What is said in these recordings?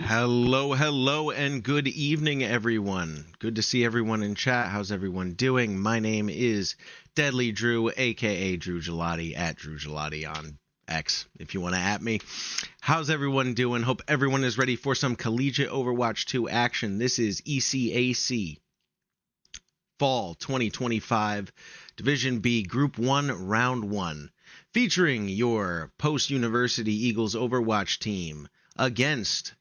Hello, and good evening, everyone. Good to see everyone in chat. How's everyone doing? My name is DeadlyDrew, aka Drew Gelati, at Drew Gelati on X, if you want to at me. How's everyone doing? Hope everyone is ready for some collegiate Overwatch 2 action. This is ECAC Fall 2025 Division B Group 1 Round 1, featuring your post-University Eagles Overwatch team against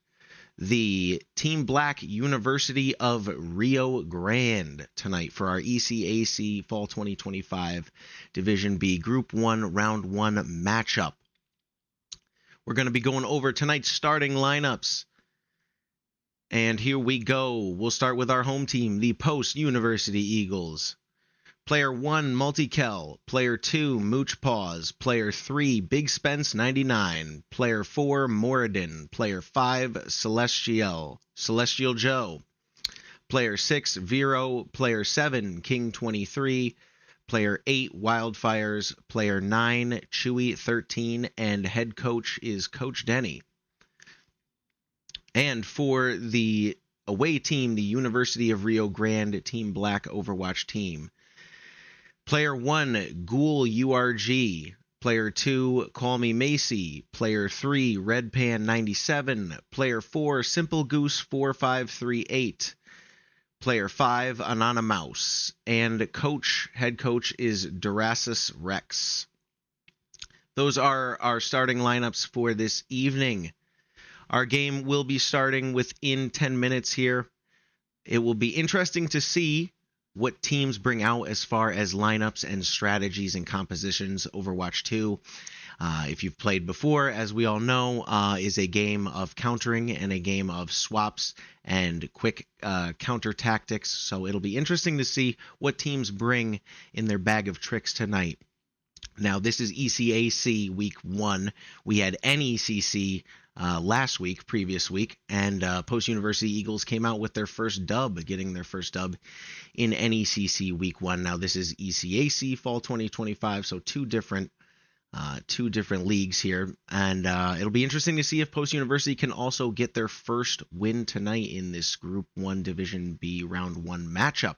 the Team Black University of Rio Grande tonight for our ECAC Fall 2025 Division B Group 1 Round 1 matchup. We're going to be going over tonight's starting lineups. And here we go. We'll start with our home team, the Post-University Eagles. Player 1, Multikel. Player 2, Mooch Paws. Player 3, Big Spence 99. Player 4, Moridin. Player 5, Celestial Joe. Player 6, Vero. Player 7, King 23. Player 8, Wildfires. Player 9, Chewy 13. And head coach is Coach Denny. And for the away team, the University of Rio Grande Team Black Overwatch team. Player 1, Ghoul URG. Player 2, Call Me Macy. Player 3, Redpan 97. Player 4, Simple Goose 4538. Player 5, Anonymous. And head coach is Durasus Rex. Those are our starting lineups for this evening. Our game will be starting within 10 minutes here. It will be interesting to see what teams bring out as far as lineups and strategies and compositions. Overwatch 2, if you've played before, as we all know, is a game of countering and a game of swaps and quick counter tactics. So it'll be interesting to see what teams bring in their bag of tricks tonight. Now, this is ECAC Week 1. We had NECC previous week, and Post-University Eagles came out with their first dub, getting their first dub in NECC Week 1. Now, this is ECAC Fall 2025, so two different leagues here, and it'll be interesting to see if Post-University can also get their first win tonight in this Group 1 Division B Round 1 matchup.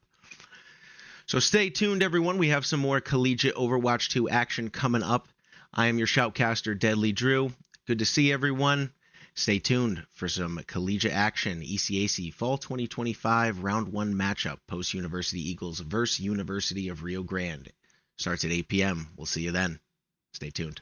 So stay tuned, everyone. We have some more collegiate Overwatch 2 action coming up. I am your Shoutcaster, DeadlyDrew. Good to see everyone. Stay tuned for some collegiate action. ECAC Fall 2025 Round 1 matchup. Post-University Eagles versus University of Rio Grande. Starts at 8 p.m. We'll see you then. Stay tuned.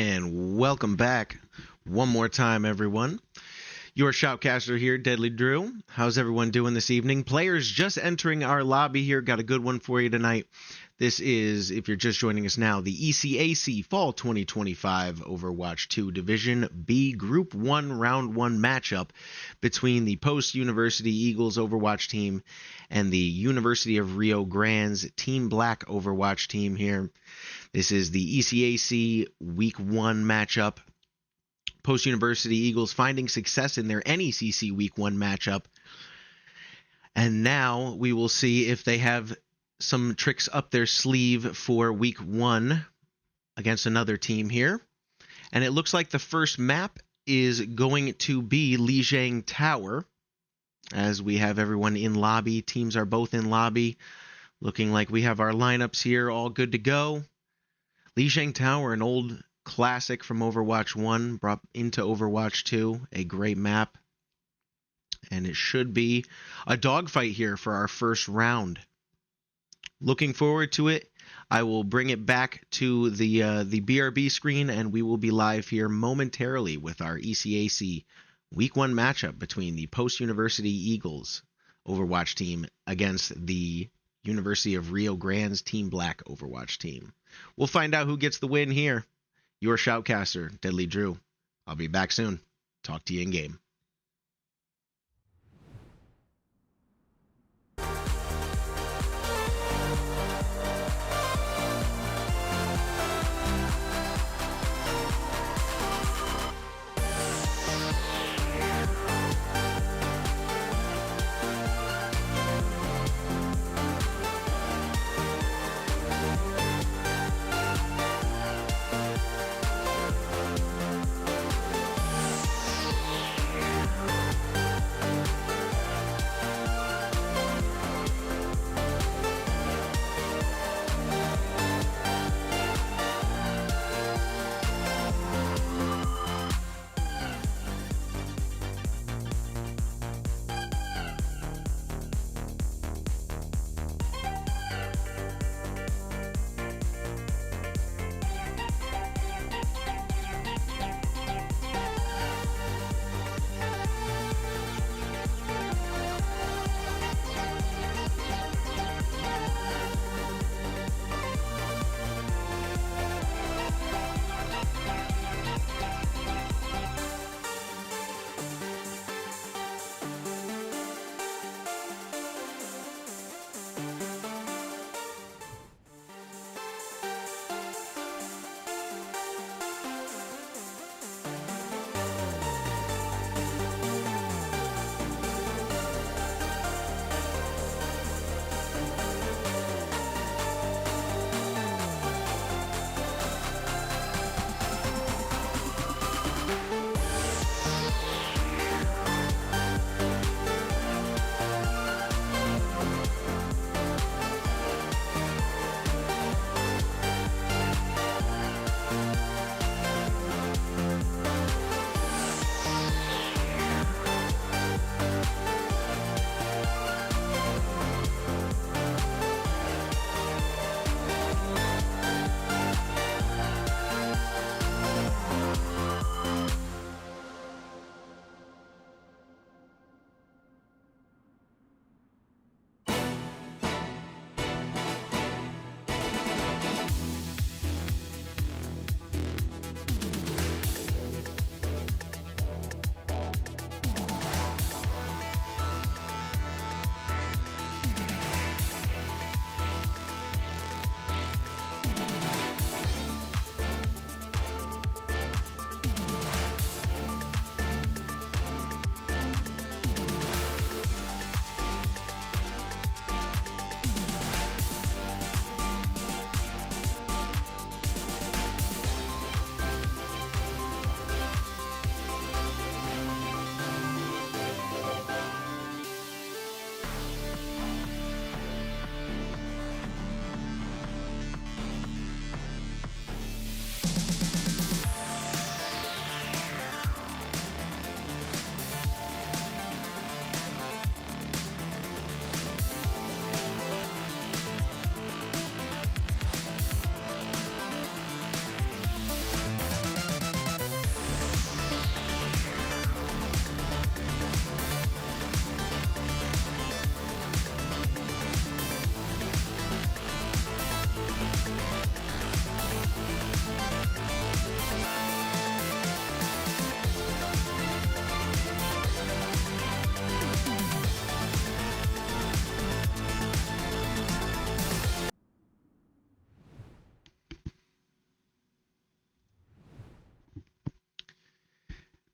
And welcome back one more time, everyone. Your Shoutcaster here, DeadlyDrew. How's everyone doing this evening? Players just entering our lobby here. Got a good one for you tonight. This is, if you're just joining us now, the ECAC Fall 2025 Overwatch 2 Division B Group 1 Round 1 matchup between the Post-University Eagles Overwatch team and the University of Rio Grande's Team Black Overwatch team here. This is the ECAC Week 1 matchup. Post-University Eagles finding success in their NECC Week 1 matchup. And now we will see if they have some tricks up their sleeve for Week 1 against another team here. And it looks like the first map is going to be Lijiang Tower. As we have everyone in lobby. Teams are both in lobby. Looking like we have our lineups here all good to go. Lijiang Tower, an old classic from Overwatch 1, brought into Overwatch 2. A great map. And it should be a dogfight here for our first round. Looking forward to it. I will bring it back to the BRB screen, and we will be live here momentarily with our ECAC Week 1 matchup between the Post-University Eagles Overwatch team against the University of Rio Grande's Team Black Overwatch team. We'll find out who gets the win here. Your Shoutcaster, DeadlyDrew. I'll be back soon. Talk to you in game.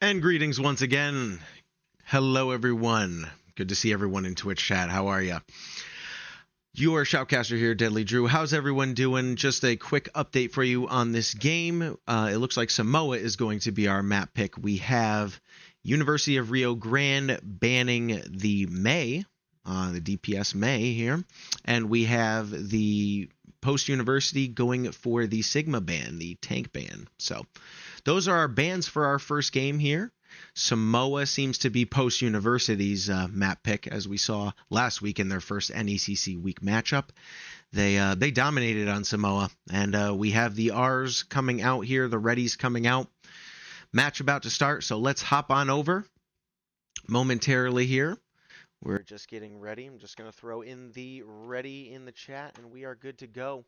And greetings once again. Hello, everyone. Good to see everyone in Twitch chat. How are ya? Your Shoutcaster here, DeadlyDrew. How's everyone doing? Just a quick update for you on this game. It looks like Samoa is going to be our map pick. We have University of Rio Grande banning the May, the DPS May here. And we have the post-university going for the Sigma ban, the tank ban. So those are our bans for our first game here. Samoa seems to be post-university's map pick, as we saw last week in their first NECC week matchup. They dominated on Samoa, and we have the R's coming out here, the Readies coming out. Match about to start, so let's hop on over momentarily here. We're just getting ready. I'm just going to throw in the ready in the chat, and we are good to go.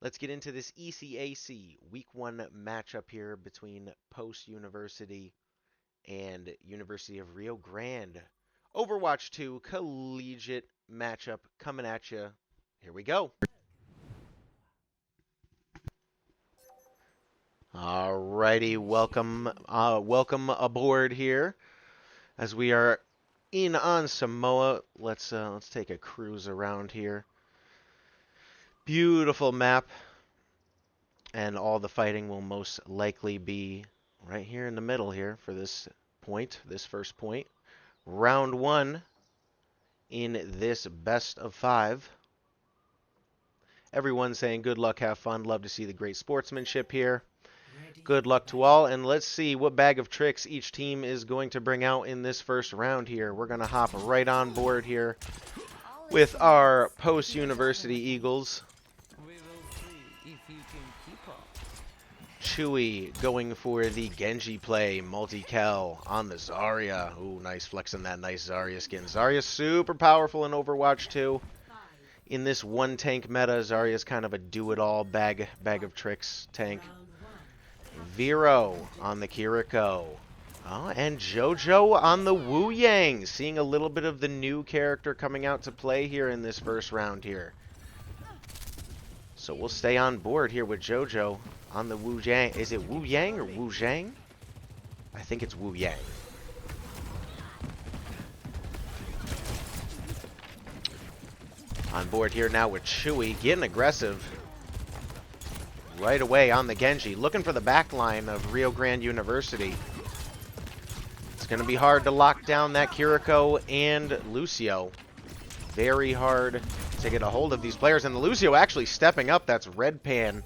Let's get into this ECAC Week 1 matchup here between post-university and University of Rio Grande. Overwatch 2 collegiate matchup coming at you. Here we go. Alrighty, welcome aboard here as we are in on Samoa. Let's take a cruise around here. Beautiful map, and all the fighting will most likely be right here in the middle here for this point, this first point. Round 1 in this best of 5. Everyone saying good luck, have fun, love to see the great sportsmanship here. Good luck to all, and let's see what bag of tricks each team is going to bring out in this first round here. We're going to hop right on board here with our post-university Eagles. Chewy going for the Genji play. Multikel on the Zarya. Ooh, nice flexing that nice Zarya skin. Zarya's super powerful in Overwatch 2. In this one tank meta, Zarya's kind of a do-it-all bag of tricks tank. Vero on the Kiriko. Oh, and Jojo on the Wu Yang. Seeing a little bit of the new character coming out to play here in this first round here. So we'll stay on board here with Jojo on the Wu Yang. Is it Wu Yang or Wu Zhang? I think it's Wu Yang. On board here now with Chewy, getting aggressive right away on the Genji, looking for the back line of Rio Grande University. It's going to be hard to lock down that Kiriko and Lucio. Very hard to get a hold of these players, and the Lucio actually stepping up. That's Redpan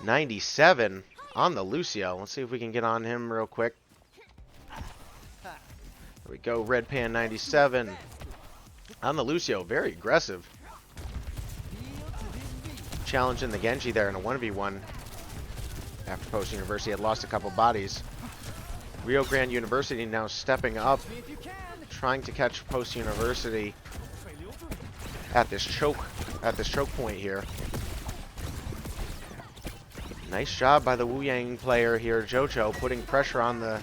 97 on the Lucio. Let's see if we can get on him real quick. There we go, Redpan 97 on the Lucio. Very aggressive. Challenging the Genji there in a 1v1 after Post University had lost a couple bodies. Rio Grande University now stepping up, trying to catch Post University at this choke point here. Nice job by the Wu Yang player here, Jojo, putting pressure on the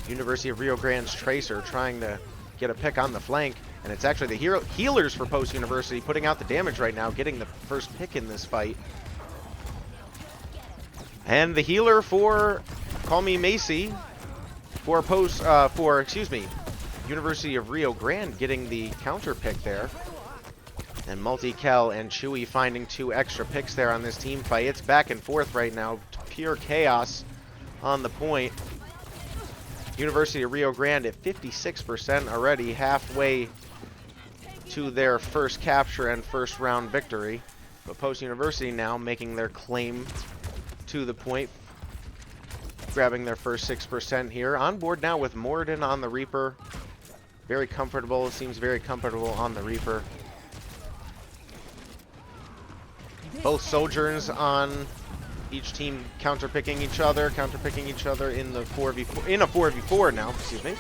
University of Rio Grande's Tracer, trying to get a pick on the flank. And it's actually the healers for Post University putting out the damage right now, getting the first pick in this fight. And the healer for Call Me Macy for University of Rio Grande getting the counter pick there. And Multikel and Chewy finding 2 extra picks there on this team fight. It's back and forth right now. Pure chaos on the point. University of Rio Grande at 56% already, halfway to their first capture and first round victory. But Post University now making their claim to the point, grabbing their first 6% here. On board now with Moridin on the Reaper. Very comfortable, seems very comfortable on the Reaper. Both Sojourns on each team counterpicking each other in the 4v4, in a 4v4 now, excuse me.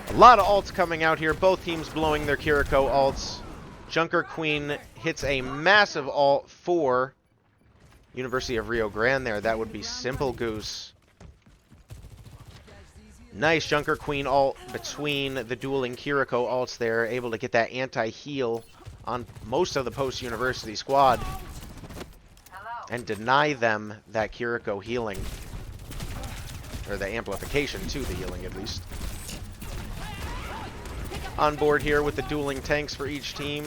A lot of ults coming out here, both teams blowing their Kiriko ults. Junker Queen hits a massive ult for University of Rio Grande there. That would be Simple Goose. Nice Junker Queen ult between the dueling Kiriko ults there, able to get that anti-heal on most of the post-university squad and deny them that Kiriko healing. or the amplification to the healing at least. On board here with the dueling tanks for each team.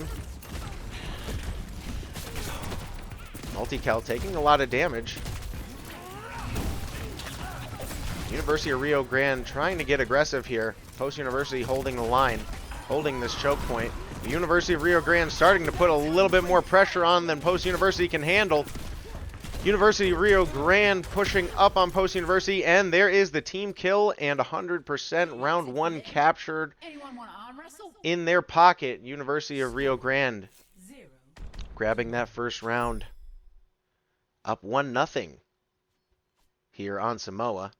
Multikel taking a lot of damage. University of Rio Grande trying to get aggressive here. Post University holding the line, holding this choke point. The University of Rio Grande starting to put a little bit more pressure on than Post University can handle. University of Rio Grande pushing up on Post University, and there is the team kill and 100% round 1 captured in their pocket. University of Rio Grande grabbing that first round. Up 1-0 here on Samoa.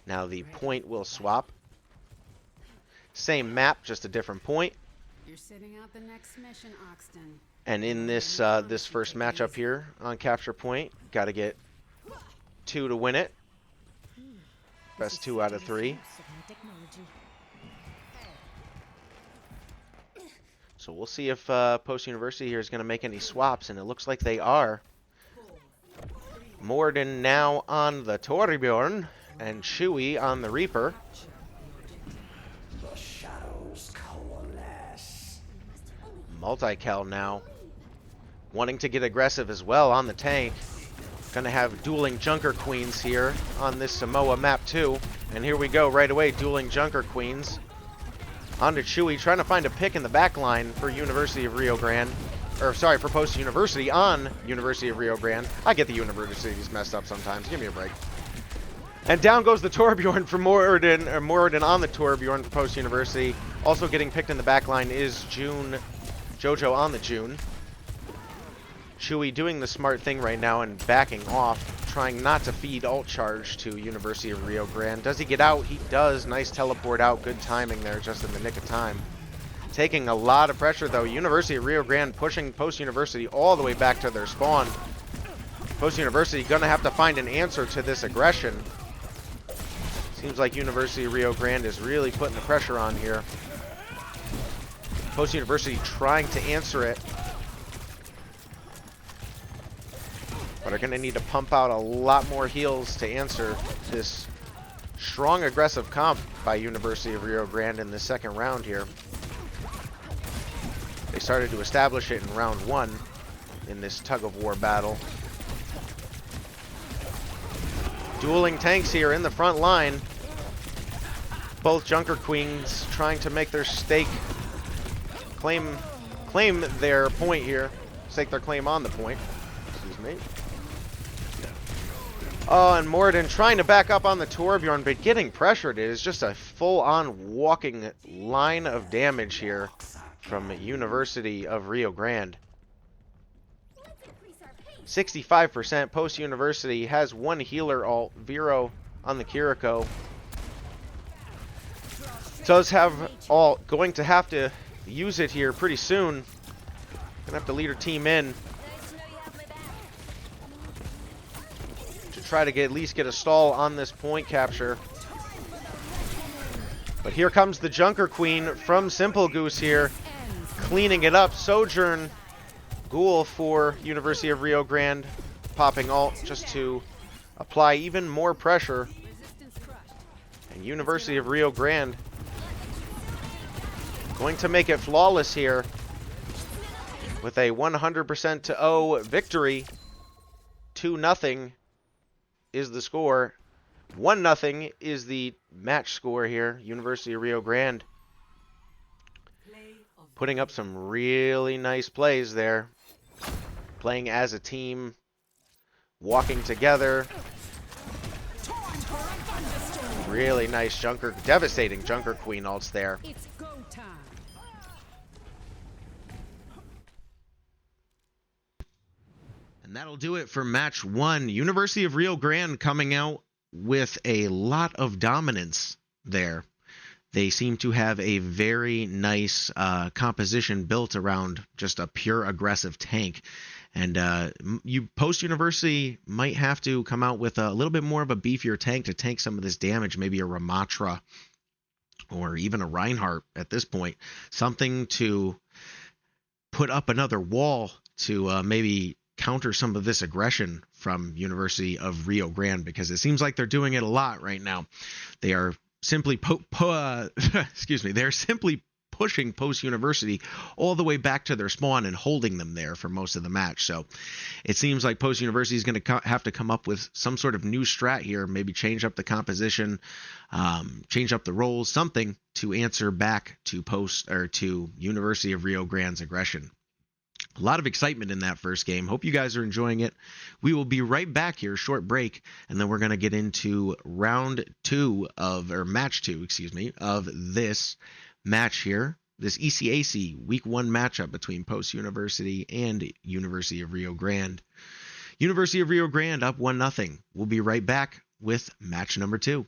Now the point will swap. Same map, just a different point. You're sitting out the next mission, Oxton. And in this this first matchup here on capture point, got to get 2 to win it. Best 2 out of 3. So we'll see if Post University here is going to make any swaps, and it looks like they are. Moridin now on the Torbjorn, and Chewy on the Reaper. Multikel now wanting to get aggressive as well on the tank. Gonna have dueling Junker Queens here on this Samoa map too. And here we go right away, dueling Junker Queens. On to Chewy, trying to find a pick in the back line for University of Rio Grande. Or sorry, for Post University on University of Rio Grande. I get the universities messed up sometimes. Give me a break. And down goes the Torbjorn for Moridin, or Moridin on the Torbjorn for Post University. Also getting picked in the back line is Jojo on the June. Chewy doing the smart thing right now and backing off, trying not to feed ult charge to University of Rio Grande. Does he get out? He does. Nice teleport out. Good timing there, just in the nick of time. Taking a lot of pressure though. University of Rio Grande pushing Post University all the way back to their spawn. Post University gonna have to find an answer to this aggression. Seems like University of Rio Grande is really putting the pressure on here. Post University trying to answer it, but are going to need to pump out a lot more heals to answer this strong aggressive comp by University of Rio Grande in the second round here. They started to establish it in round 1 in this tug-of-war battle. Dueling tanks here in the front line. Both Junker Queens trying to make their stake, claim their point here. Stake their claim on the point. Excuse me. Oh, and Moridin trying to back up on the Torbjorn, but getting pressured. It is just a full-on walking line of damage here from University of Rio Grande. 65%. Post University has 1 healer ult. Vero on the Kiriko. Does have ult. Going to have to use it here pretty soon. Gonna have to lead her team in to try to at least get a stall on this point capture. But here comes the Junker Queen from Simple Goose here, cleaning it up. Sojourn Ghoul for University of Rio Grande, popping ult just to apply even more pressure. And University of Rio Grande going to make it flawless here with a 100% to 0 victory. 2-0 is the score. 1-0 is the match score here. University of Rio Grande putting up some really nice plays there. Playing as a team, walking together. Really nice Junker, devastating Junker Queen ults there. It's go time. And that'll do it for match 1. University of Rio Grande coming out with a lot of dominance there. They seem to have a very nice composition built around just a pure aggressive tank. And Post University might have to come out with a little bit more of a beefier tank to tank some of this damage. Maybe a Ramatra or even a Reinhardt at this point. Something to put up another wall to maybe counter some of this aggression from University of Rio Grande, because it seems like they're doing it a lot right now. They are simply they're simply pushing Post University all the way back to their spawn and holding them there for most of the match. So it seems like Post University is going to have to come up with some sort of new strat here, maybe change up the composition, change up the roles, something to answer back to to University of Rio Grande's aggression. A lot of excitement in that first game. Hope you guys are enjoying it. We will be right back here, short break, and then we're going to get into match two, of this match here, this ECAC Week 1 matchup between Post University and University of Rio Grande. University of Rio Grande up 1-0. We'll be right back with match number 2.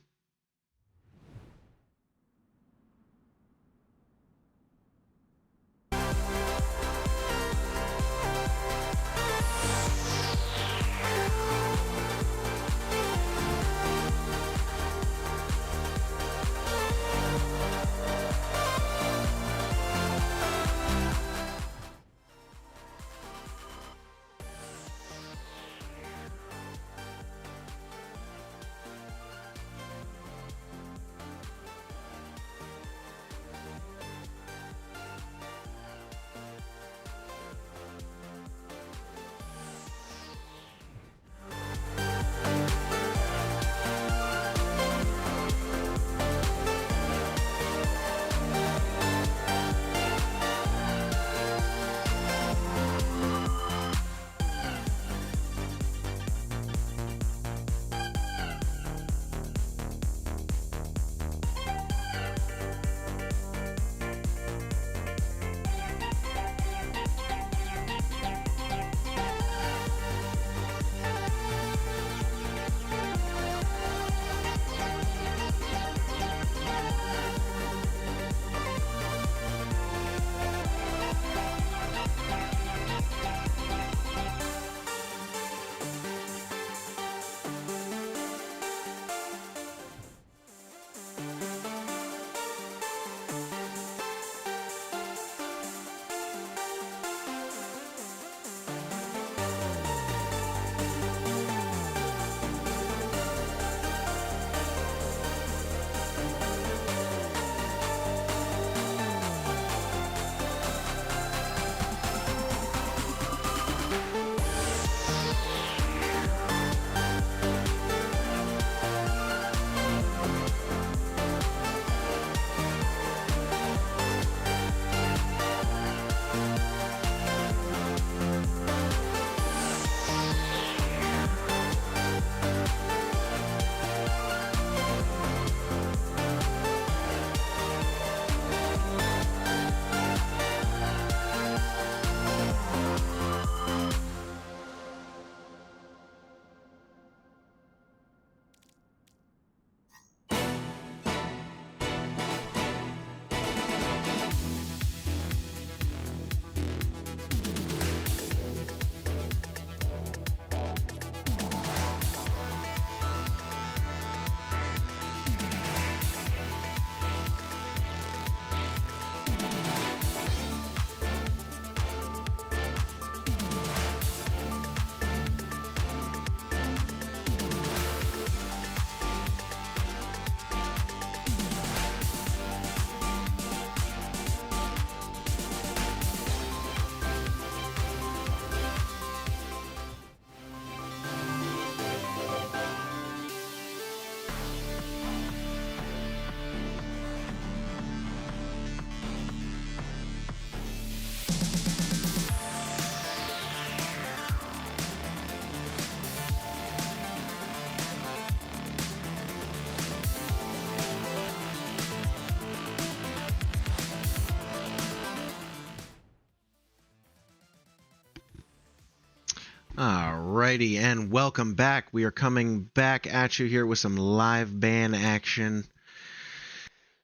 Alrighty, and welcome back. We are coming back at you here with some live ban action.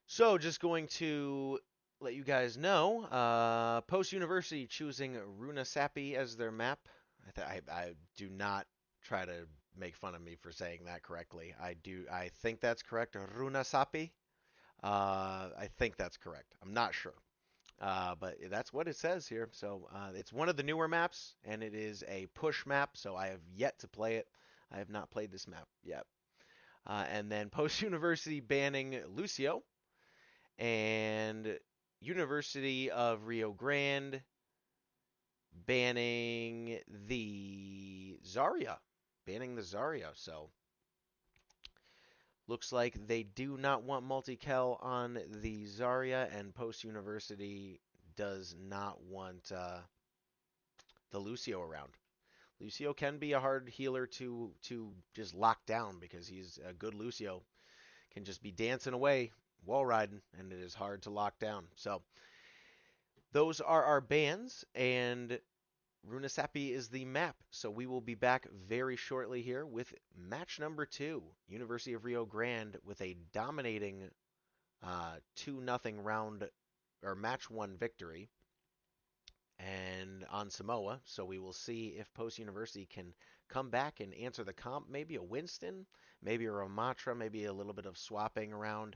So, just going to let you guys know, Post University choosing Runa Sapi as their map. I do not try to make fun of me for saying that correctly. I think that's correct. Runa Sapi. I think that's correct. I'm not sure. But that's what it says here. So it's one of the newer maps, and it is a push map, so I have yet to play it. I have not played this map yet. And then Post University banning Lucio, and University of Rio Grande banning the Zarya. Banning the Zarya. So looks like they do not want Multikel on the Zarya, and Post University does not want the Lucio around. Lucio can be a hard healer to just lock down because he's a good Lucio. Can just be dancing away, wall riding, and it is hard to lock down. So those are our bans, and Runasapi is the map. So we will be back very shortly here with match number 2, University of Rio Grande with a dominating 2-0 round or match 1 victory and on Samoa. So we will see if Post University can come back and answer the comp. Maybe a Winston, maybe a Ramatra, maybe a little bit of swapping around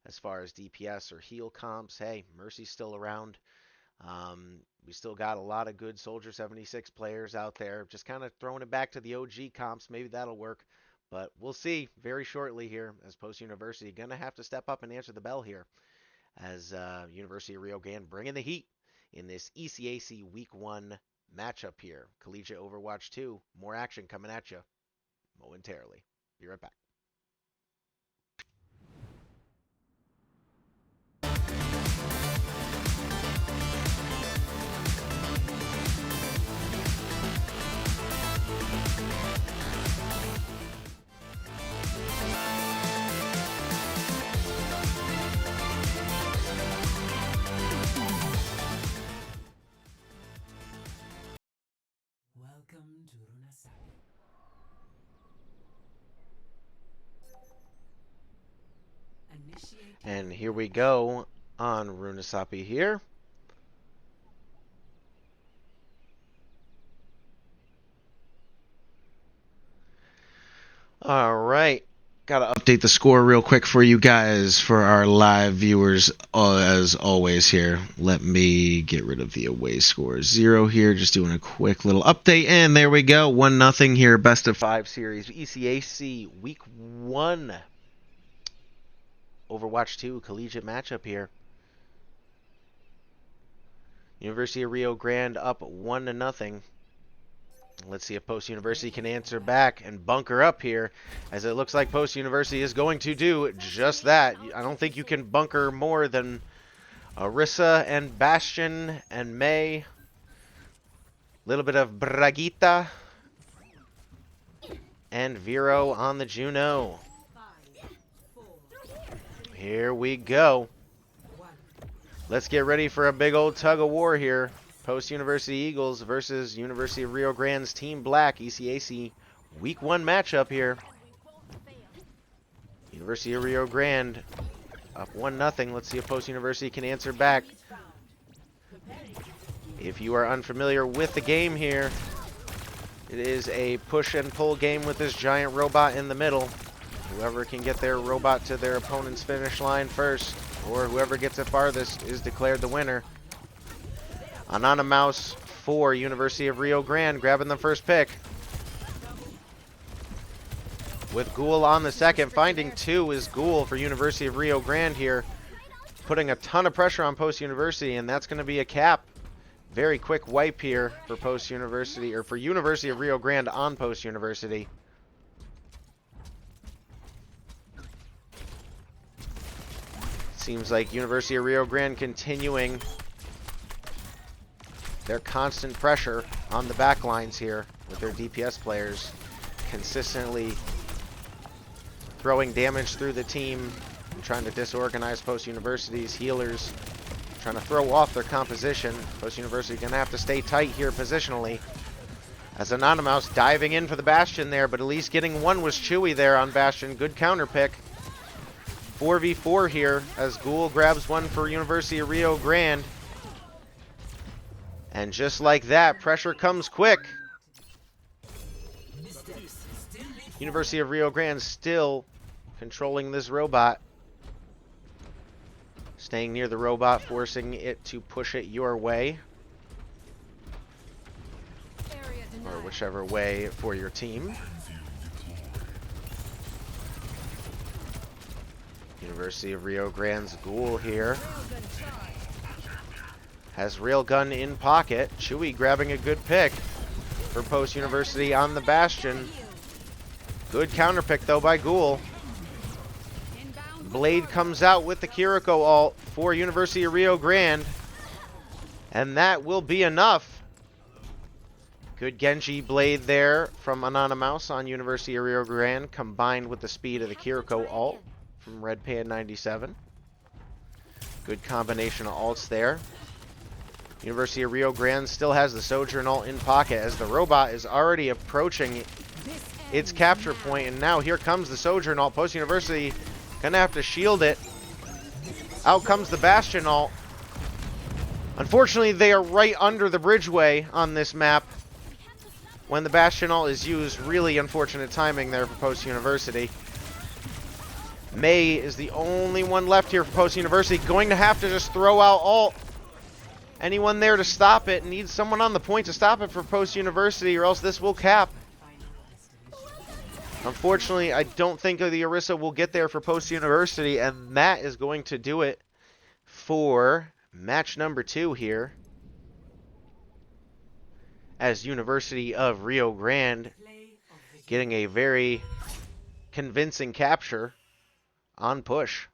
as far as DPS or heal comps. Hey, Mercy's still around. We still got a lot of good Soldier 76 players out there. Just kind of throwing it back to the OG comps. Maybe that'll work. But we'll see very shortly here as Post University going to have to step up and answer the bell here as University of Rio Grande bringing the heat in this ECAC Week 1 matchup here. Collegiate Overwatch 2. More action coming at you momentarily. Be right back. Welcome to Runasapi. Initiate. And here we go on Runasapi here. All right. Got to update the score real quick for you guys, for our live viewers, as always here. Let me get rid of the away score 0 here. Just doing a quick little update. And there we go. 1-0 here. Best of 5 series. ECAC Week 1. Overwatch 2 collegiate matchup here. University of Rio Grande up 1-0. Let's see if Post University can answer back and bunker up here, as it looks like Post University is going to do just that. I don't think you can bunker more than Arissa and Bastion and May. A little bit of Braguita and Vero on the Juno. Here we go. Let's get ready for a big old tug of war here. Post University Eagles versus University of Rio Grande's Team Black, ECAC Week 1 matchup here. University of Rio Grande up 1-0. Let's see if Post University can answer back. If you are unfamiliar with the game here, it is a push and pull game with this giant robot in the middle. Whoever can get their robot to their opponent's finish line first, or whoever gets it farthest, is declared the winner. Anonymous for University of Rio Grande grabbing the first pick. With Ghoul on the second. Finding 2 is Ghoul for University of Rio Grande here. Putting a ton of pressure on Post University, and that's going to be a cap. Very quick wipe here for Post University, or for University of Rio Grande on Post University. Seems like University of Rio Grande continuing their constant pressure on the back lines here with their DPS players, consistently throwing damage through the team and trying to disorganize Post University's healers, trying to throw off their composition. Post University gonna have to stay tight here positionally, as Anonymous diving in for the Bastion there, but at least getting one was Chewy there on Bastion. Good counter pick. 4v4 here as Ghoul grabs one for University of Rio Grande. And just like that, pressure comes quick. University of Rio Grande still controlling this robot. Staying near the robot, forcing it to push it your way, or whichever way for your team. University of Rio Grande's Ghoul here has Railgun in pocket. Chewy grabbing a good pick for Post University on the Bastion. Good counter pick though by Ghoul. Blade comes out with the Kiriko ult for University of Rio Grande, and that will be enough. Good Genji Blade there from Anonymous on University of Rio Grande, combined with the speed of the Kiriko ult from Red Pan 97. Good combination of ults there. University of Rio Grande still has the Sojourn ult in pocket as the robot is already approaching its capture point, and now here comes the Sojourn ult. Post University gonna have to shield it. Out comes the Bastion ult. Unfortunately, they are right under the bridgeway on this map when the Bastion ult is used. Really unfortunate timing there for Post University. May is the only one left here for Post University. Going to have to just throw out ult. Anyone there to stop it? Needs someone on the point to stop it for Post University, or else this will cap. Unfortunately, I don't think the Orisa will get there for Post University, and that is going to do it for match number 2 here, as University of Rio Grande getting a very convincing capture on push.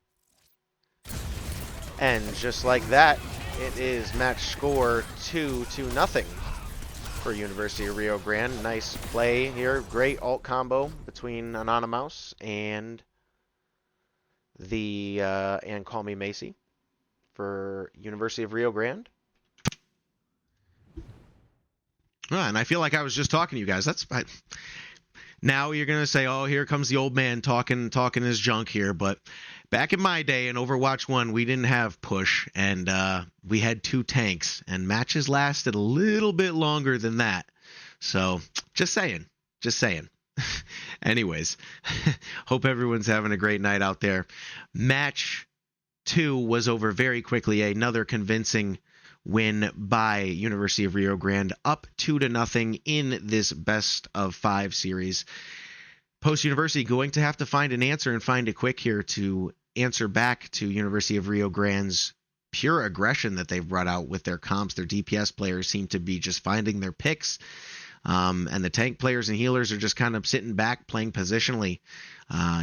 And just like that, it is match score 2-0 for University of Rio Grande. Nice play here. Great ult combo between Anonymous and the and Call Me Macy for University of Rio Grande. And I feel like I was just talking to you guys. Now you're going to say, oh, here comes the old man talking his junk here. But back in my day in Overwatch 1, we didn't have push, and we had 2 tanks, and matches lasted a little bit longer than that. So just saying. Anyways, hope everyone's having a great night out there. Match 2 was over very quickly. Another convincing win by University of Rio Grande, up 2-0 in this best of 5 series. Post University going to have to find an answer, and find it quick here, to answer back to University of Rio Grande's pure aggression that they've brought out with their comps. Their DPS players seem to be just finding their picks, and the tank players and healers are just kind of sitting back, playing positionally.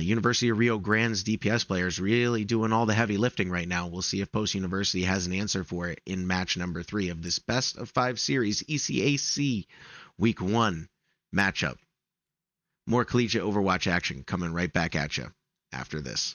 University of Rio Grande's DPS players really doing all the heavy lifting right now. We'll see if Post University has an answer for it in match number 3 of this best of 5 series ECAC Week 1 matchup. More collegiate Overwatch action coming right back at you after this.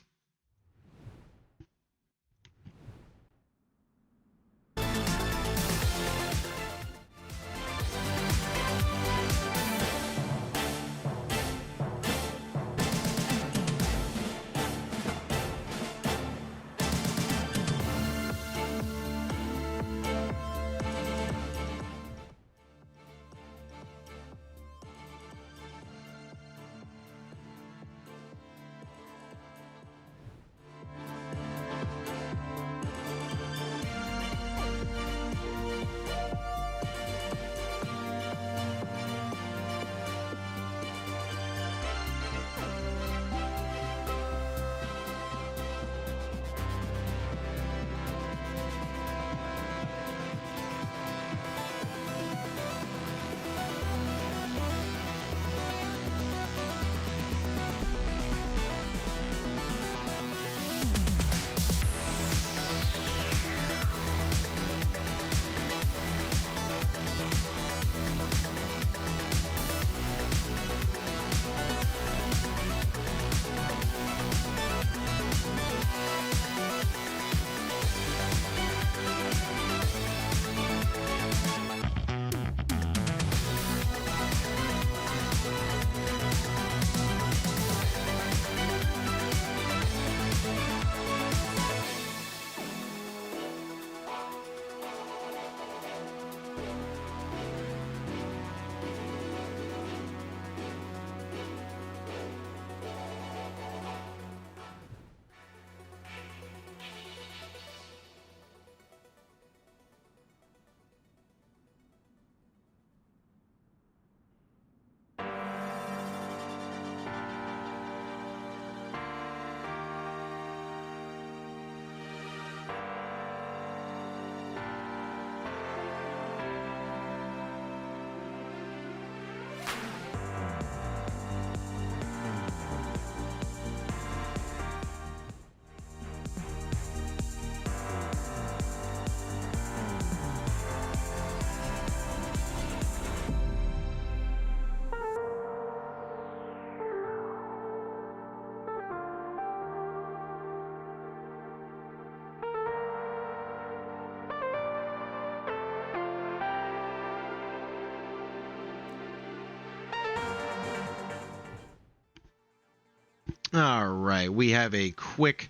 All right, we have a quick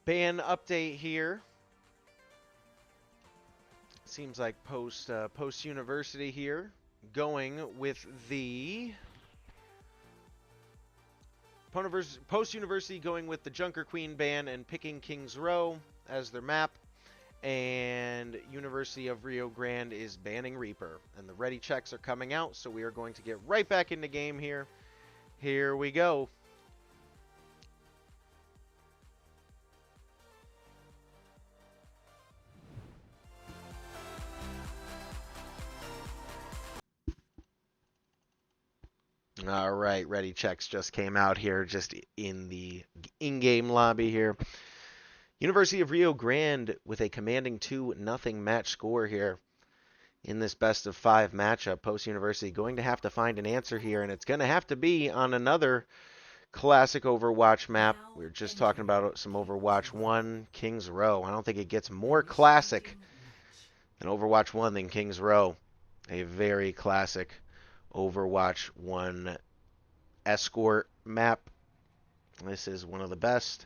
ban update here. Seems like post university here, going with the post university, going with the Junker Queen ban and picking Kings Row as their map, and University of Rio Grande is banning Reaper, and the ready checks are coming out, so we are going to get right back into game here. Here we go. All right, ready checks just came out here, just in the in-game lobby here. University of Rio Grande with a commanding 2-0 match score here in this best of 5 matchup. Post University going to have to find an answer here, and it's going to have to be on another classic Overwatch map. We were just talking about some Overwatch 1, Kings Row. I don't think it gets more classic than Overwatch 1 than Kings Row. A very classic Overwatch 1 escort map. This is one of the best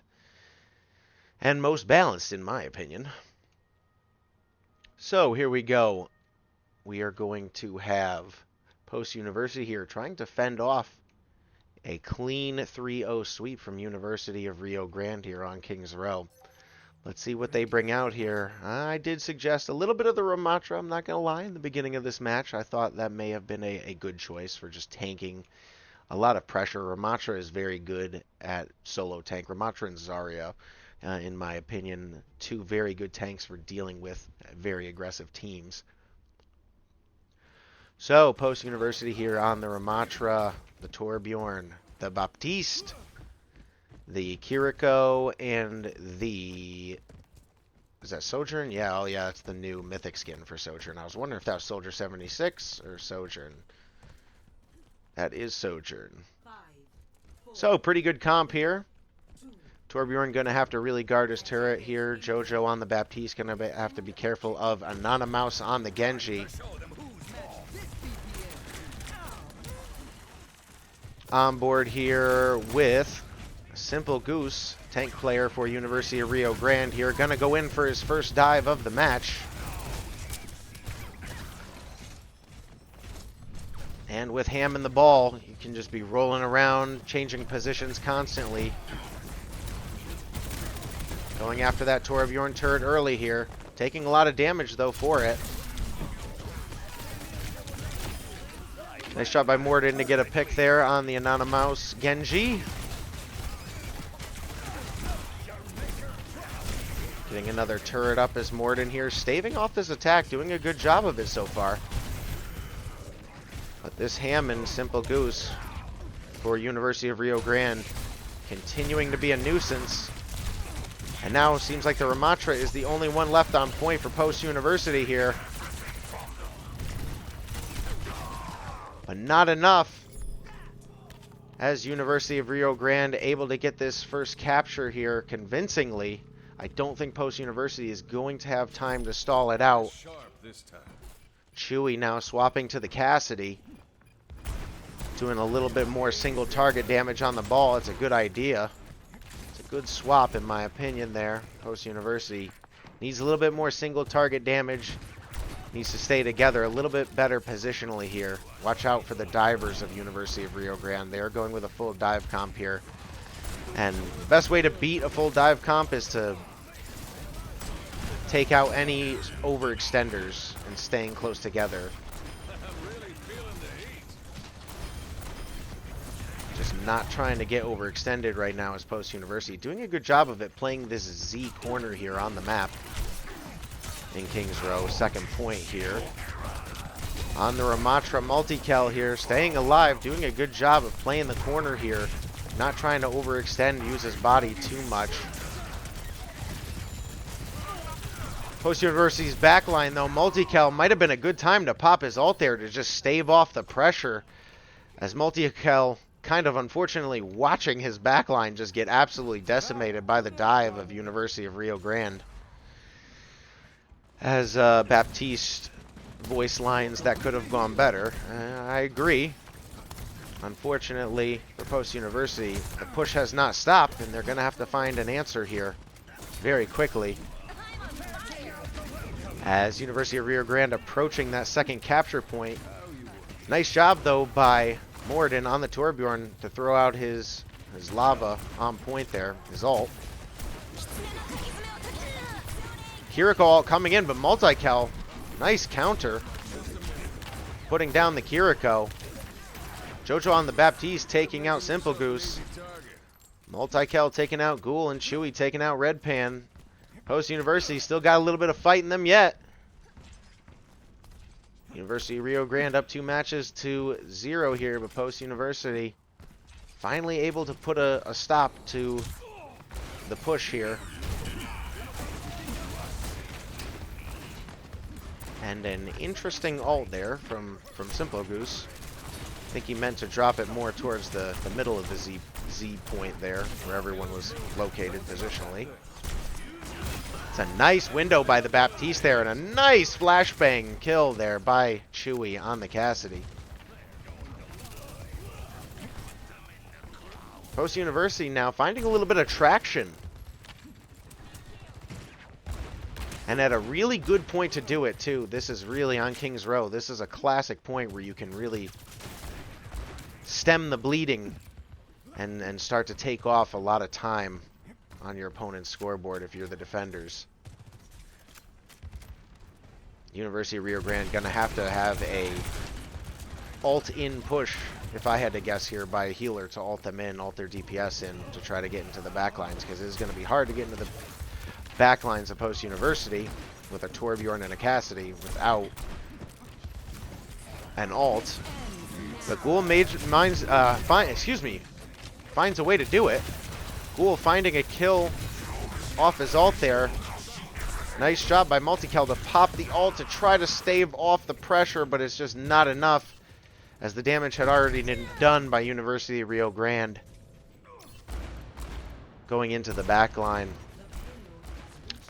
and most balanced, in my opinion. So here we go. We are going to have Post University here trying to fend off a clean 3-0 sweep from University of Rio Grande here on Kings Row. Let's see what they bring out here. I did suggest a little bit of the Ramatra, I'm not going to lie, in the beginning of this match. I thought that may have been a good choice for just tanking a lot of pressure. Ramatra is very good at solo tank. Ramatra and Zarya, in my opinion, 2 very good tanks for dealing with very aggressive teams. So, Post University here on the Ramatra, the Torbjorn, the Baptiste, the Kiriko, and the... Is that Sojourn? Yeah, oh yeah, it's the new mythic skin for Sojourn. I was wondering if that was Soldier 76 or Sojourn. That is Sojourn. So, pretty good comp here. Torbjorn going to have to really guard his turret here. Jojo on the Baptiste going to have to be careful of Anonymous on the Genji. On board here with Simple Goose, tank player for University of Rio Grande here, going to go in for his first dive of the match. And with Ham in the ball, you can just be rolling around, changing positions constantly. Going after that Torbjorn turret early here. Taking a lot of damage, though, for it. Nice shot by Moridin to get a pick there on the Anonymous Genji. Getting another turret up as Moridin here, staving off this attack, doing a good job of it so far. But this Hammond, Simple Goose, for University of Rio Grande, continuing to be a nuisance. And now it seems like the Ramatra is the only one left on point for Post University here. But not enough, as University of Rio Grande able to get this first capture here convincingly. I don't think Post University is going to have time to stall it out. Chewy now swapping to the Cassidy, doing a little bit more single target damage on the ball. It's a good idea. It's a good swap in my opinion there. Post University needs a little bit more single target damage. Needs to stay together a little bit better positionally here. Watch out for the divers of University of Rio Grande. They are going with a full dive comp here. And the best way to beat a full dive comp is to take out any overextenders and staying close together. Just not trying to get overextended right now as Post University. Doing a good job of it, playing this Z corner here on the map. In Kings Row, second point here. On the Ramatra Multikel here, staying alive, doing a good job of playing the corner here. Not trying to overextend, use his body too much. Post University's backline though, Multikel might have been a good time to pop his ult there to just stave off the pressure. As Multikel kind of unfortunately watching his backline just get absolutely decimated by the dive of University of Rio Grande. As Baptiste voice lines that could have gone better. I agree. Unfortunately for Post University, the push has not stopped, and they're going to have to find an answer here very quickly. As University of Rio Grande approaching that second capture point. Nice job, though, by Moridin on the Torbjorn to throw out his lava on point there, his ult. Kiriko ult coming in, but Multikel, nice counter. Putting down the Kiriko. Jojo on the Baptiste taking out Simple Goose. Multikel taking out Ghoul, and Chewy taking out Red Pan. Post University still got a little bit of fight in them yet. University of Rio Grande up 2 matches to 0 here, but Post University finally able to put a stop to the push here. And an interesting ult there from Simple Goose. I think he meant to drop it more towards the middle of the Z point there, where everyone was located positionally. It's a nice window by the Baptiste there, and a nice flashbang kill there by Chewy on the Cassidy. Post University now finding a little bit of traction. And at a really good point to do it, too. This is really on King's Row. This is a classic point where you can really stem the bleeding and start to take off a lot of time on your opponent's scoreboard if you're the defenders. University of Rio Grande gonna have a ult-in push, if I had to guess here, by a healer to ult them in, ult their DPS in to try to get into the backlines, because it is going to be hard to get into the backlines of Post University with a Torbjorn and a Cassidy without an ult. But Ghoul finds a way to do it. Ghoul finding a kill off his ult there. Nice job by Multikel to pop the ult to try to stave off the pressure, but it's just not enough, as the damage had already been done by University of Rio Grande going into the back line.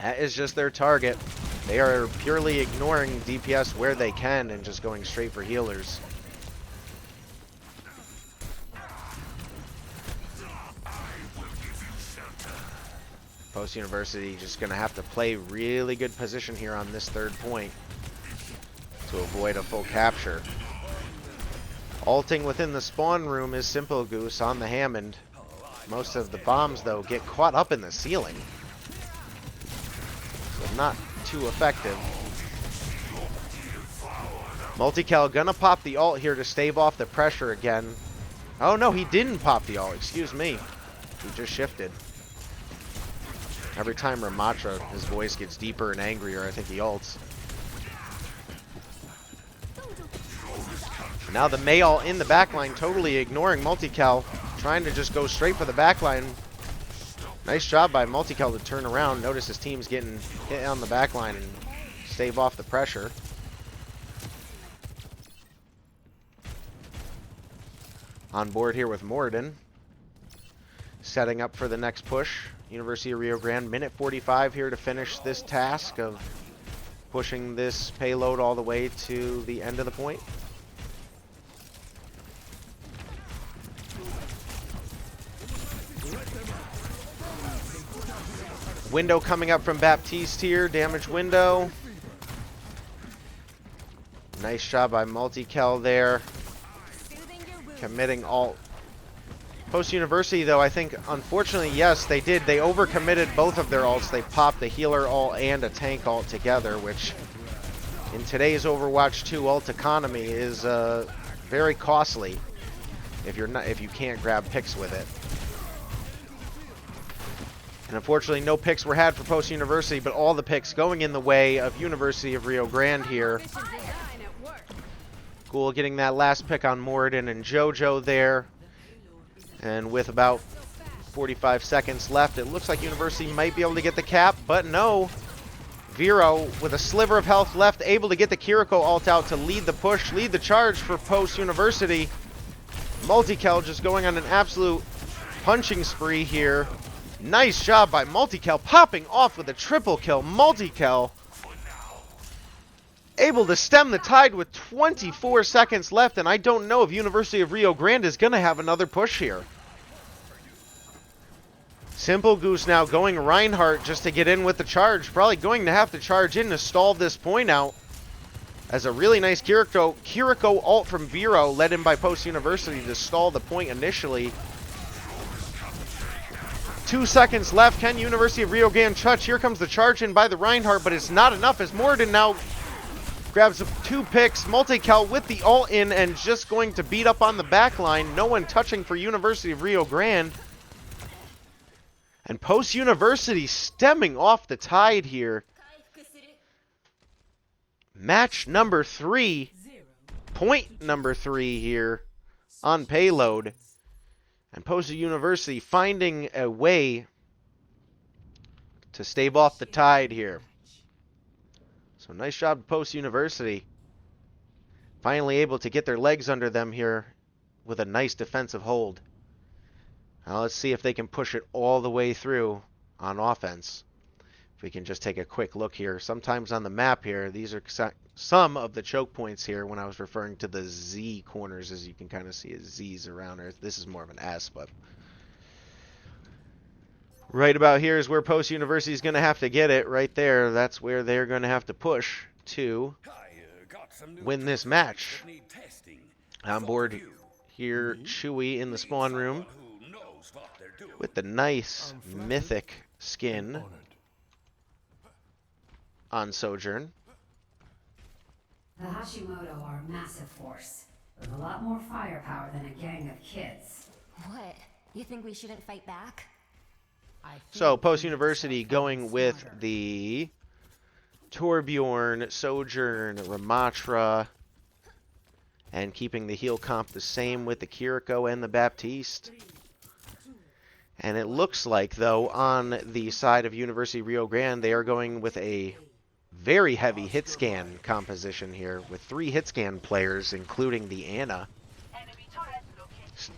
That is just their target. They are purely ignoring DPS where they can and just going straight for healers. Post University just going to have to play really good position here on this third point to avoid a full capture. Ulting within the spawn room is Simple Goose on the Hammond. Most of the bombs, though, get caught up in the ceiling, so not too effective. Multikel gonna pop the ult here to stave off the pressure again. Oh no, he didn't pop the ult, excuse me. He just shifted. Every time Ramatra, his voice gets deeper and angrier, I think he ults. Now the Mayall in the backline, totally ignoring Multikel, trying to just go straight for the backline. Nice job by Multikel to turn around. Notice his team's getting hit on the backline and stave off the pressure. On board here with Moridin. Setting up for the next push. University of Rio Grande, minute 45 here to finish this task of pushing this payload all the way to the end of the point. Window coming up from Baptiste here, damage window. Nice job by Multikel there, committing ult. Post University, though, I think, unfortunately, yes, they did. They overcommitted both of their ults. They popped a healer ult and a tank ult together, which in today's Overwatch 2 ult economy is very costly if you can't grab picks with it. And unfortunately, no picks were had for Post University, but all the picks going in the way of University of Rio Grande here. Ghoul getting that last pick on Moridin and Jojo there. And with about 45 seconds left, it looks like University might be able to get the cap, but no. Vero, with a sliver of health left, able to get the Kiriko ult out to lead the push, lead the charge for Post University. Multikel just going on an absolute punching spree here. Nice job by Multikel, popping off with a triple kill. Multikel able to stem the tide with 24 seconds left, and I don't know if University of Rio Grande is going to have another push here. Simple Goose now going Reinhardt just to get in with the charge. Probably going to have to charge in to stall this point out. As a really nice Kiriko ult from Vero led in by Post University to stall the point initially. 2 seconds left. Can University of Rio Grande touch? Here comes the charge in by the Reinhardt, but it's not enough as Moridin now grabs 2 picks. Multikel with the ult in and just going to beat up on the back line. No one touching for University of Rio Grande. And Post University stemming off the tide here. Match number 3. Point number 3 here on payload. And Post University finding a way to stave off the tide here. So nice job, Post University. Finally able to get their legs under them here with a nice defensive hold. Now let's see if they can push it all the way through on offense. If we can just take a quick look here. Sometimes on the map here, these are some of the choke points here when I was referring to the Z corners, as you can kind of see as Z's around there. This is more of an S, but right about here is where Post University is going to have to get it. Right there, that's where they're going to have to push to win this match. On board here, Chewy in the spawn room with the nice mythic skin on Sojourn. The Hashimoto are a massive force, with a lot more firepower than a gang of kids. What? You think we shouldn't fight back? So, Post University going with the Torbjorn, Sojourn, Ramatra, and keeping the heal comp the same with the Kiriko and the Baptiste. And it looks like, though, on the side of University Rio Grande, they are going with a very heavy hit scan composition here with 3 hit scan players, including the Ana,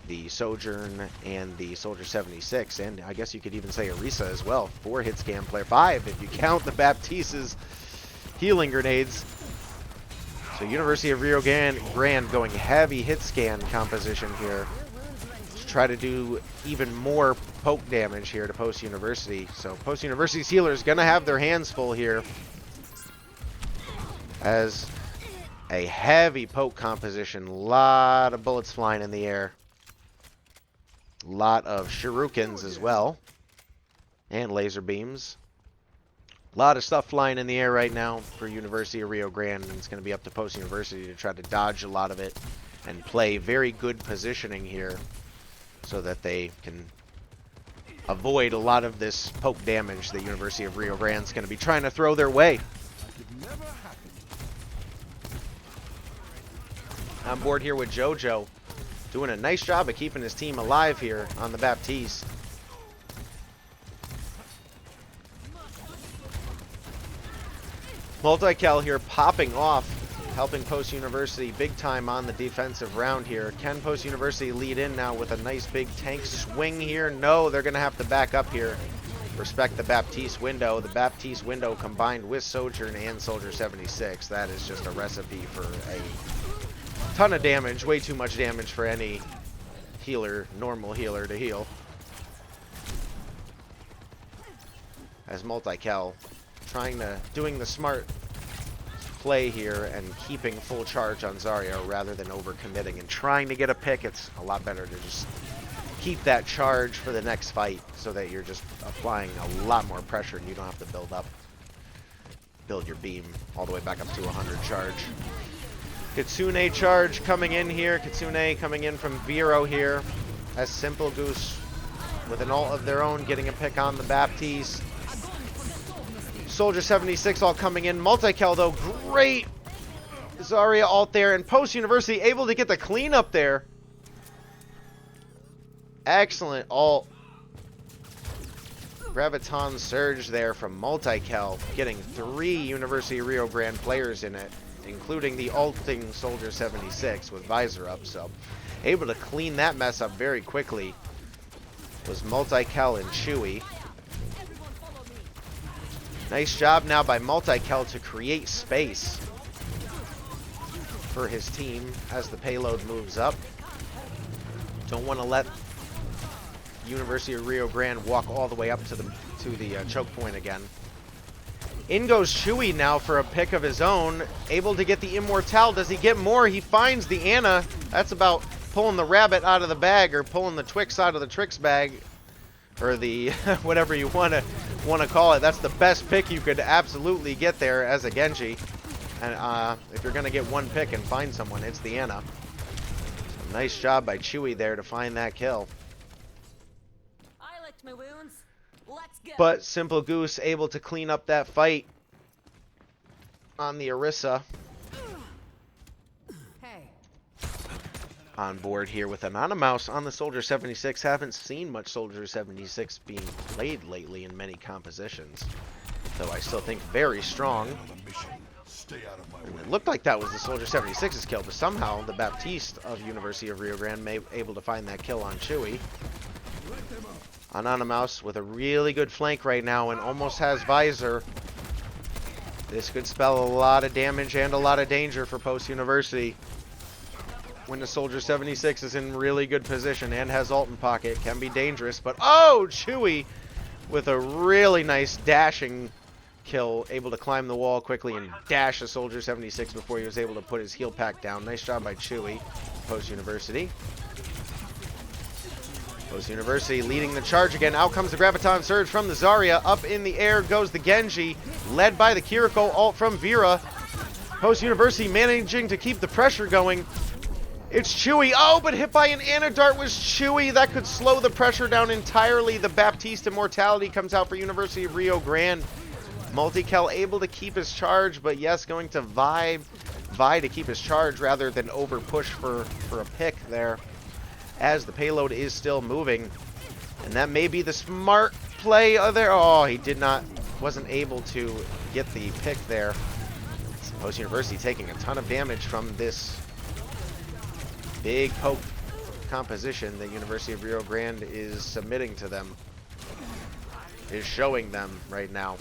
the Sojourn, and the Soldier 76, and I guess you could even say Arisa as well. 4 hit scan player, 5 if you count the Baptiste's healing grenades. So University of Rio Grande going heavy hit scan composition here. Try to do even more poke damage here to Post University. So Post University's healers gonna have their hands full here, as a heavy poke composition. Lot of bullets flying in the air. Lot of shurikens as well, and laser beams. A lot of stuff flying in the air right now for University of Rio Grande, and it's going to be up to Post University to try to dodge a lot of it and play very good positioning here, so that they can avoid a lot of this poke damage that University of Rio Grande is going to be trying to throw their way. On board here with Jojo, doing a nice job of keeping his team alive here on the Baptiste. Multikel here popping off, helping Post University big time on the defensive round here. Can Post University lead in now with a nice big tank swing here? No, they're going to have to back up here. Respect the Baptiste window. The Baptiste window combined with Sojourn and Soldier 76. That is just a recipe for a ton of damage. Way too much damage for any healer, normal healer to heal. As Multikel doing the smart play here and keeping full charge on Zarya rather than overcommitting and trying to get a pick. It's a lot better to just keep that charge for the next fight, so that you're just applying a lot more pressure and you don't have to build your beam all the way back up to 100 charge. Kitsune charge coming in here. Kitsune coming in from Vero here, as Simple Goose with an ult of their own getting a pick on the Baptiste. Soldier 76 all coming in. Multikel though, great Zarya ult there, and Post University able to get the clean up there. Excellent ult. Graviton Surge there from Multikel, getting 3 University of Rio Grande players in it, including the ulting Soldier 76 with visor up. So able to clean that mess up very quickly was Multikel and Chewy. Nice job now by Multikel to create space for his team as the payload moves up. Don't want to let University of Rio Grande walk all the way up to the choke point again. In goes Chewy now for a pick of his own, able to get the Immortal. Does he get more? He finds the Ana. That's about pulling the rabbit out of the bag, or pulling the Twix out of the Trix bag, or the whatever you want to call it. That's the best pick you could absolutely get there as a Genji. And if you're gonna get one pick and find someone, it's the Ana. So nice job by Chewy there to find that kill. I licked my wounds. Let's go. But Simple Goose able to clean up that fight on the Orisa. Hey. On board here with Anonymous on the Soldier 76. Haven't seen much Soldier 76 being played lately in many compositions, though I still think very strong. And it looked like that was the Soldier 76's kill, but somehow the Baptiste of University of Rio Grande able to find that kill on Chewy. Anonymous with a really good flank right now and almost has visor. This could spell a lot of damage and a lot of danger for Post University. When the Soldier 76 is in really good position and has ult in pocket, can be dangerous. But oh, Chewy with a really nice dashing kill, able to climb the wall quickly and dash a Soldier 76 before he was able to put his heal pack down. Nice job by Chewy, Post University. Post University leading the charge again. Out comes the Graviton Surge from the Zarya. Up in the air goes the Genji, led by the Kiriko ult from Vera. Post University managing to keep the pressure going. It's Chewy. Oh, but hit by an Anadart was Chewy. That could slow the pressure down entirely. The Baptiste Immortality comes out for University of Rio Grande. Multikel able to keep his charge, but yes, going to vie to keep his charge rather than over push for a pick there, as the payload is still moving. And that may be the smart play there. Oh, he wasn't able to get the pick there. Post University taking a ton of damage from this big poke composition that University of Rio Grande is submitting to them, is showing them right now.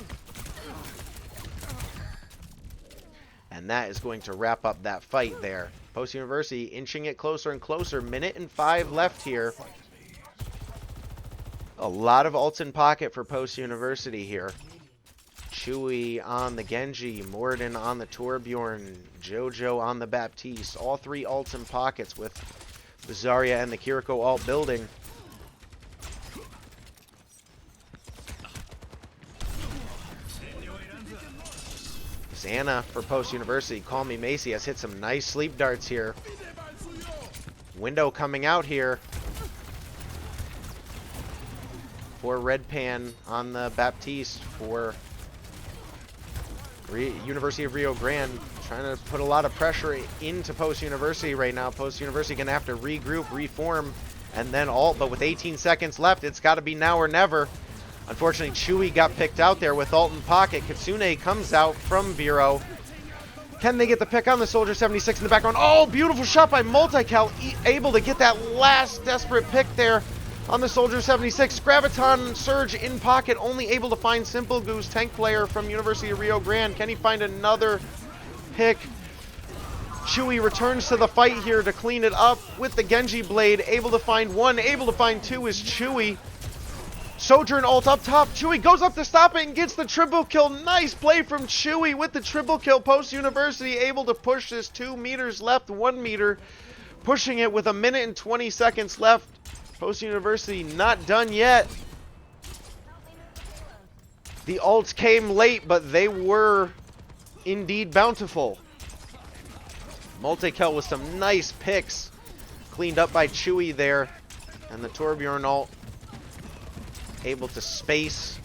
And that is going to wrap up that fight there. Post University inching it closer and closer. 1:05 left here. A lot of ults in pocket for Post University here. Chewy on the Genji, Moridin on the Torbjorn, Jojo on the Baptiste. All three ults in pockets with the Zarya and the Kiriko ult building. Ana for Post University. Call Me Macy has hit some nice sleep darts here. Window coming out here for Red Pan on the Baptiste for University of Rio Grande. Trying to put a lot of pressure into Post University right now. Post University going to have to regroup, reform, and then ult. But with 18 seconds left, it's got to be now or never. Unfortunately, Chewy got picked out there with ult in pocket. Kitsune comes out from Vero. Can they get the pick on the Soldier 76 in the background? Oh, beautiful shot by Multikel. Able to get that last desperate pick there on the Soldier 76. Graviton Surge in pocket, only able to find Simple Goose, tank player from University of Rio Grande. Can he find another pick? Chewy returns to the fight here to clean it up with the Genji Blade. Able to find one, able to find two is Chewy. Sojourn ult up top. Chewy goes up to stop it and gets the triple kill. Nice play from Chewy with the triple kill. Post University able to push this 2 meters left, 1 meter. Pushing it with 1:20 seconds left. Post University not done yet. The ults came late, but they were indeed bountiful. Multikel with some nice picks. Cleaned up by Chewy there. And the Torbjorn ult able to space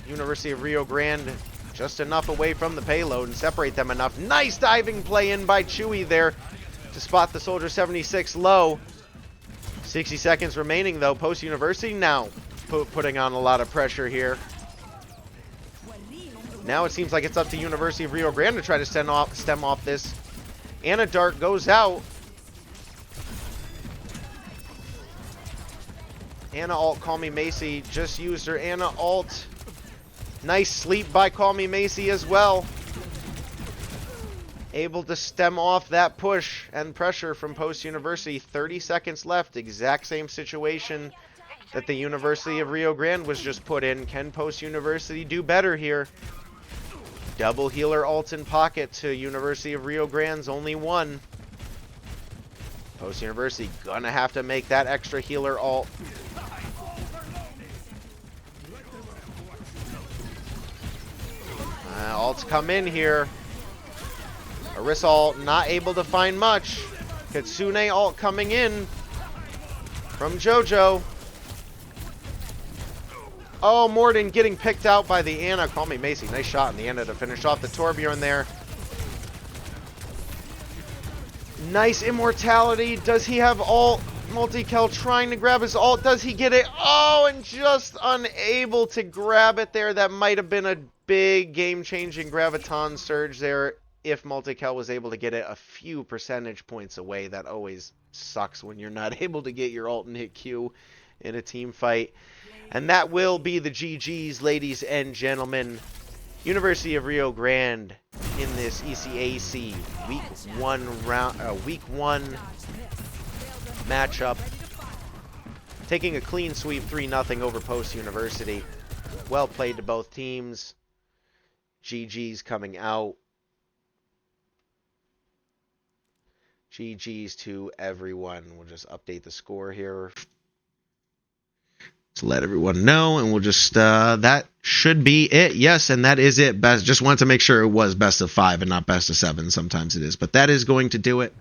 University of Rio Grande just enough away from the payload and separate them enough. Nice diving play in by Chewy there to spot the Soldier 76 low. 60 seconds remaining though. Post University now putting on a lot of pressure here. Now it seems like it's up to University of Rio Grande to try to stem off this. Anadart goes out. Ana ult, Call Me Macy just used her Ana ult. Nice sleep by Call Me Macy as well. able to stem off that push and pressure from Post University. 30 seconds left. Exact same situation that the University of Rio Grande was just put in. Can Post University do better here? Double healer ult in pocket to University of Rio Grande's only one. Post University gonna have to make that extra healer ult. Ults come in here. Orisa ult not able to find much. Kitsune ult coming in from Jojo. Oh, Moridin getting picked out by the Ana. Call me Macy. Nice shot in the Ana to finish off the Torbjorn there. Nice immortality. Does he have ult? Multikel trying to grab his ult. Does he get it? Oh, and just unable to grab it there. That might have been a big game-changing graviton surge there if Multikel was able to get it a few percentage points away. That always sucks when you're not able to get your ult and hit Q in a team fight. And that will be the GGs, ladies and gentlemen. University of Rio Grande in this ECAC Week 1 matchup, taking a clean sweep 3-0 over Post University. Well played to both teams. GGs coming out. GGs to everyone. We'll just update the score here to let everyone know, and we'll just that should be it. Yes, and that is it. Best, just wanted to make sure it was best of 5 and not best of 7. Sometimes it is, but that is going to do it.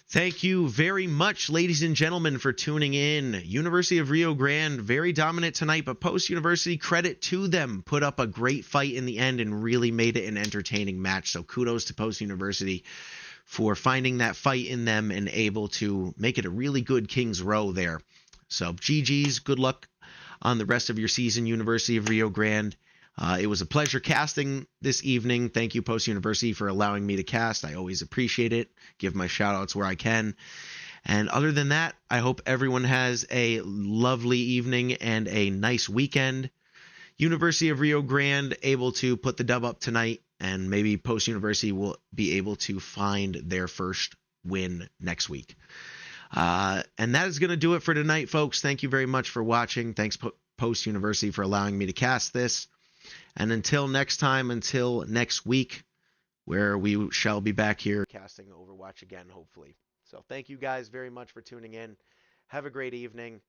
Thank you very much, ladies and gentlemen, for tuning in. University of Rio Grande, very dominant tonight, but Post University, credit to them, put up a great fight in the end and really made it an entertaining match. So kudos to Post University for finding that fight in them and able to make it a really good King's Row there. So GG's, good luck on the rest of your season, University of Rio Grande. It was a pleasure casting this evening. Thank you, Post University, for allowing me to cast. I always appreciate it. Give my shout-outs where I can. And other than that, I hope everyone has a lovely evening and a nice weekend. University of Rio Grande able to put the dub up tonight, and maybe Post University will be able to find their first win next week. And that is going to do it for tonight, folks. Thank you very much for watching. Thanks, Post University, for allowing me to cast this. And until next time, until next week, where we shall be back here casting Overwatch again, hopefully. So thank you guys very much for tuning in. Have a great evening,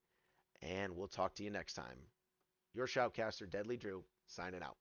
and we'll talk to you next time. Your Shoutcaster, DeadlyDrew, signing out.